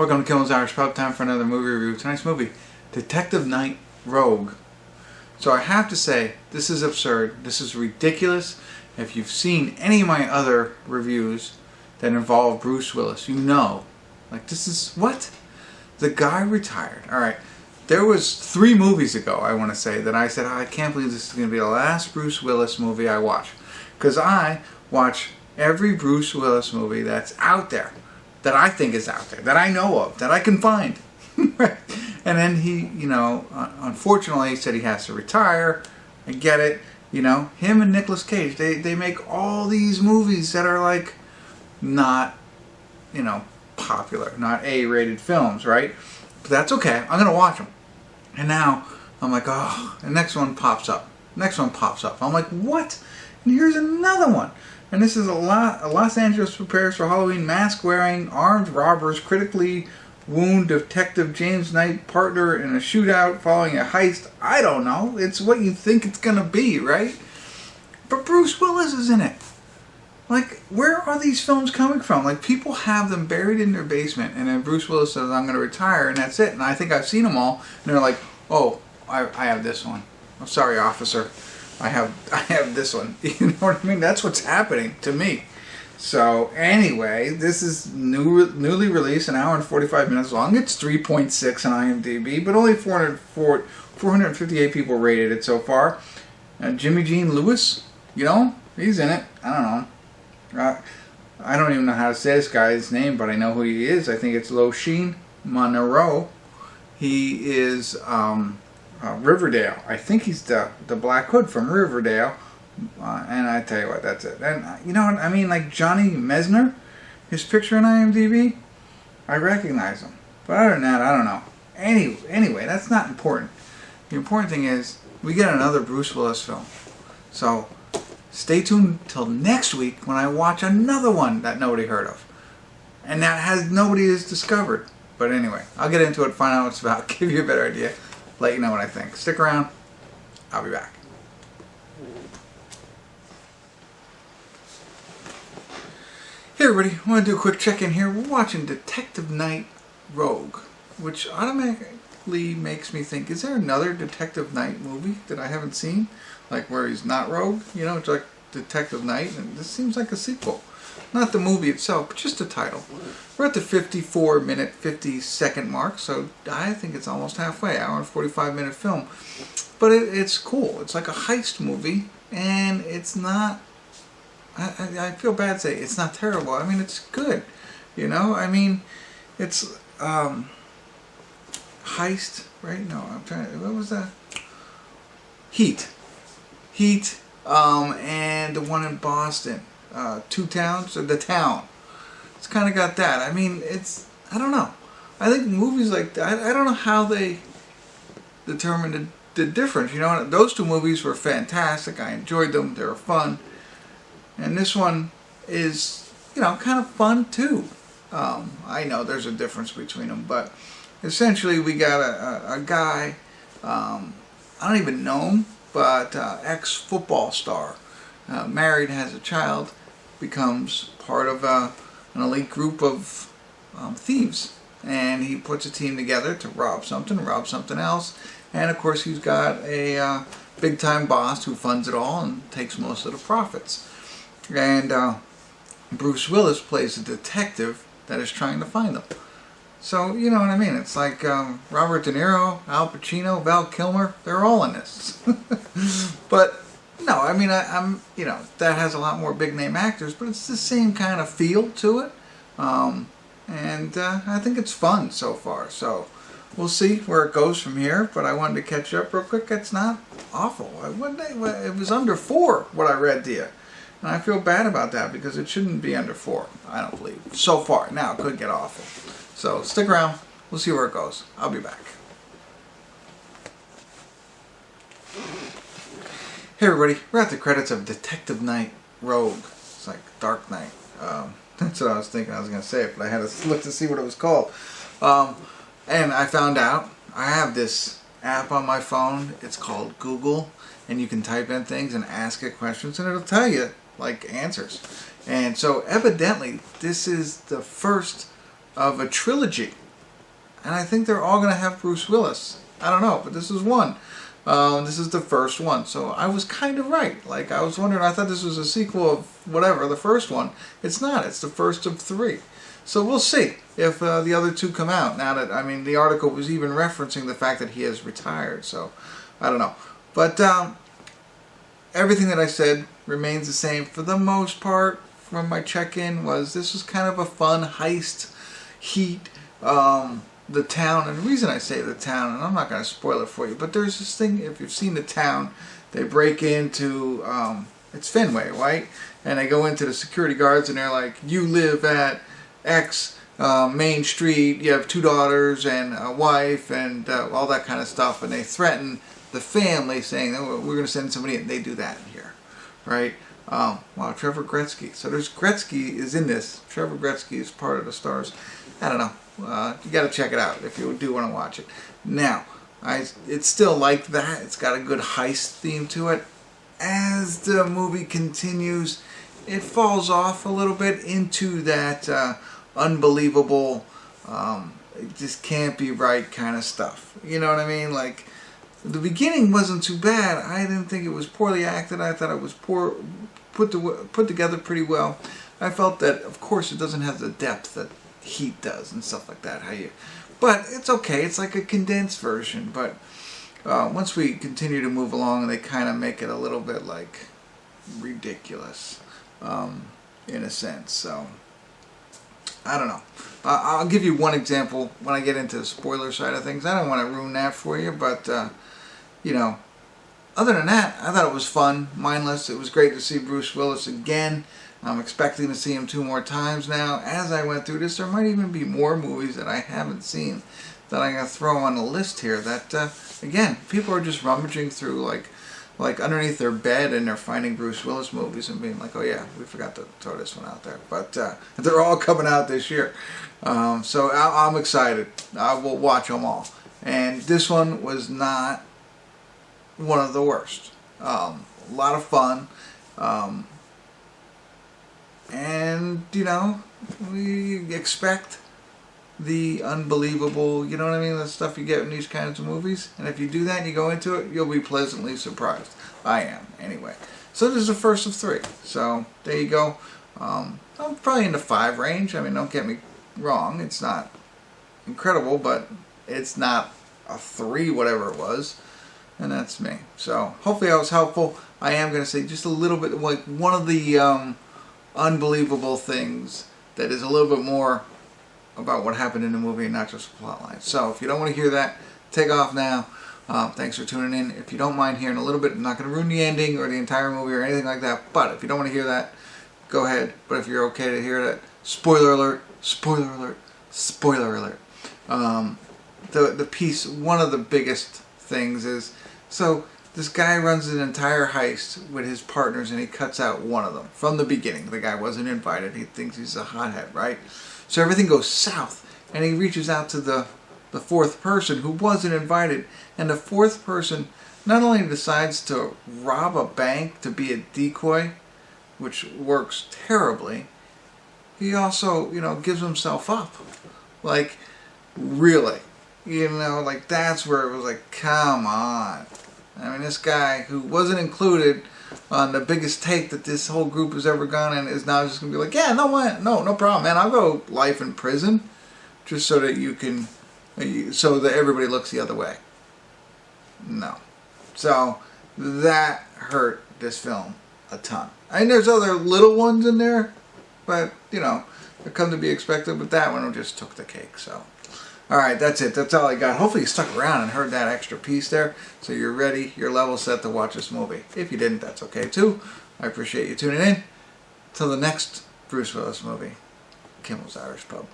Welcome to Kimmel's Irish Pub. Time for another movie review. Tonight's movie, Detective Knight Rogue. So I have to say, this is absurd. This is ridiculous. If you've seen any of my other reviews that involve Bruce Willis, you know, like, this is, what? The guy retired. Alright, there was 3 movies ago, I want to say, that I said, oh, I can't believe this is going to be the last Bruce Willis movie I watch. Because I watch every Bruce Willis movie that's out there. That I think is out there, that I know of, that I can find. And then he, you know, unfortunately said he has to retire. I get it. You know, him and Nicolas Cage, they make all these movies that are like not, you know, popular, not A-rated films, right? But that's okay. I'm going to watch them. And now I'm like, oh, the next one pops up. Next one pops up. I'm like, what? And here's another one. And this is Los Angeles prepares for Halloween. Mask-wearing, armed robbers critically wound Detective James Knight partner in a shootout following a heist. I don't know. It's what you think it's going to be, right? But Bruce Willis is in it. Like, where are these films coming from? Like, people have them buried in their basement, and then Bruce Willis says, I'm going to retire, and that's it. And I think I've seen them all, and they're like, oh, I have this one. I'm sorry, officer. I have this one. You know what I mean? That's what's happening to me. So anyway, this is newly released, an hour and 45 minutes long. It's 3.6 on IMDb, but only 458 people rated it so far. Jimmy Gene Lewis, you know, he's in it. I don't know. I don't even know how to say this guy's name, but I know who he is. I think it's Lochlyn, Munro. He is Riverdale. I think he's the Black Hood from Riverdale. And I tell you what, that's it. And you know what I mean? Like Johnny Mesner, his picture on IMDb, I recognize him. But other than that, I don't know. Anyway, that's not important. The important thing is we get another Bruce Willis film. So stay tuned till next week when I watch another one that nobody heard of. And that nobody has discovered. But anyway, I'll get into it, find out what it's about, give you a better idea, let you know what I think. Stick around. I'll be back. Hey everybody, I want to do a quick check-in here. We're watching Detective Knight Rogue, which automatically makes me think, is there another Detective Knight movie that I haven't seen? Like where he's not Rogue? You know, it's like Detective Knight, and this seems like a sequel. Not the movie itself, but just the title. We're at the 54-minute, 50-second mark, so I think it's almost halfway, hour and 45-minute film. But it's cool. It's like a heist movie, and it's not... I feel bad to say it's not terrible. I mean, it's good. You know? I mean, it's... heist, right? No, I'm trying to... What was that? Heat. And the one in Boston. 2 Towns, or The Town. It's kind of got that. I mean, it's, I don't know. I think movies like that, I don't know how they determine the difference. You know, those 2 movies were fantastic. I enjoyed them. They were fun. And this one is, you know, kind of fun too. I know there's a difference between them, but essentially we got a guy, I don't even know him, but ex-football star, married, has a child, becomes part of an elite group of thieves, and he puts a team together to rob something else, and of course he's got a big-time boss who funds it all and takes most of the profits. And Bruce Willis plays a detective that is trying to find them. So, you know what I mean? It's like Robert De Niro, Al Pacino, Val Kilmer, they're all in this. But, no, I mean, I'm, you know, that has a lot more big-name actors, but it's the same kind of feel to it. And I think it's fun so far. So, we'll see where it goes from here, but I wanted to catch up real quick. It's not awful. It was under 4, what I read to you. And I feel bad about that because it shouldn't be under 4, I don't believe. So far. Now it could get awful. So stick around. We'll see where it goes. I'll be back. Hey everybody. We're at the credits of Detective Knight Rogue. It's like Dark Knight. That's what I was thinking I was going to say, but I had to look to see what it was called. And I found out I have this app on my phone. It's called Google. And you can type in things and ask it questions and it'll tell you like answers. And so evidently this is the first of a trilogy and I think they're all going to have Bruce Willis. I don't know, but this is one. This is the first one, so I was kind of right. Like, I was wondering, I thought this was a sequel of whatever, the first one. It's not. It's the first of 3. So we'll see if the other 2 come out. Now that, I mean, the article was even referencing the fact that he has retired, so I don't know. But everything that I said remains the same for the most part from my check-in. This was kind of a fun heist, heat, the town, and the reason I say the town, and I'm not going to spoil it for you, but there's this thing, if you've seen the town, they break into, it's Fenway, right? And they go into the security guards and they're like, you live at X Main Street, you have 2 daughters and a wife and all that kind of stuff, and they threaten the family saying, oh, we're going to send somebody in. They do that here, right? Wow, Trevor Gretzky. So there's Gretzky is in this. Trevor Gretzky is part of the stars. I don't know. You got to check it out if you do want to watch it. Now, it's still like that. It's got a good heist theme to it. As the movie continues, it falls off a little bit into that unbelievable, it just can't be right kind of stuff. You know what I mean? Like, the beginning wasn't too bad. I didn't think it was poorly acted. I thought it was put together pretty well. I felt that, of course, it doesn't have the depth that Heat does and stuff like that. But it's okay. It's like a condensed version. But once we continue to move along, they kind of make it a little bit like ridiculous, in a sense. So I don't know. I'll give you one example when I get into the spoiler side of things. I don't want to ruin that for you, but you know, other than that, I thought it was fun, mindless. It was great to see Bruce Willis again. I'm expecting to see him 2 more times now. As I went through this, there might even be more movies that I haven't seen that I'm going to throw on the list here that, again, people are just rummaging through, like underneath their bed, and they're finding Bruce Willis movies and being like, oh yeah, we forgot to throw this one out there. But they're all coming out this year. So I'm excited. I will watch them all. And this one was not one of the worst. A lot of fun. And, you know, we expect the unbelievable, you know what I mean, the stuff you get in these kinds of movies. And if you do that and you go into it, you'll be pleasantly surprised. I am, anyway. So this is the first of 3. So there you go. I'm probably in the 5 range. I mean, don't get me wrong. It's not incredible, but it's not a 3, whatever it was. And that's me. So hopefully I was helpful. I am going to say just a little bit, like one of the unbelievable things that is a little bit more about what happened in the movie and not just the plot line. So if you don't want to hear that, take off now. Thanks for tuning in. If you don't mind hearing a little bit, I'm not going to ruin the ending or the entire movie or anything like that, but if you don't want to hear that, go ahead. But if you're okay to hear that, spoiler alert, spoiler alert, spoiler alert. The piece, one of the biggest things is, so this guy runs an entire heist with his partners and he cuts out one of them from the beginning. The guy wasn't invited. He thinks he's a hothead, right? So everything goes south and he reaches out to the 4th person who wasn't invited, and the 4th person not only decides to rob a bank to be a decoy, which works terribly, he also, you know, gives himself up. Like, really? You know, like, that's where it was like, come on. I mean, this guy who wasn't included on the biggest take that this whole group has ever gone in is now just going to be like, yeah, no problem, man. I'll go life in prison just so that you can, so that everybody looks the other way. No. So that hurt this film a ton. I mean, there's other little ones in there, but, you know, they come to be expected, but that one just took the cake, so. Alright, that's it. That's all I got. Hopefully you stuck around and heard that extra piece there, so you're ready, you're level set to watch this movie. If you didn't, that's okay too. I appreciate you tuning in. Till the next Bruce Willis movie, Kimmel's Irish Pub.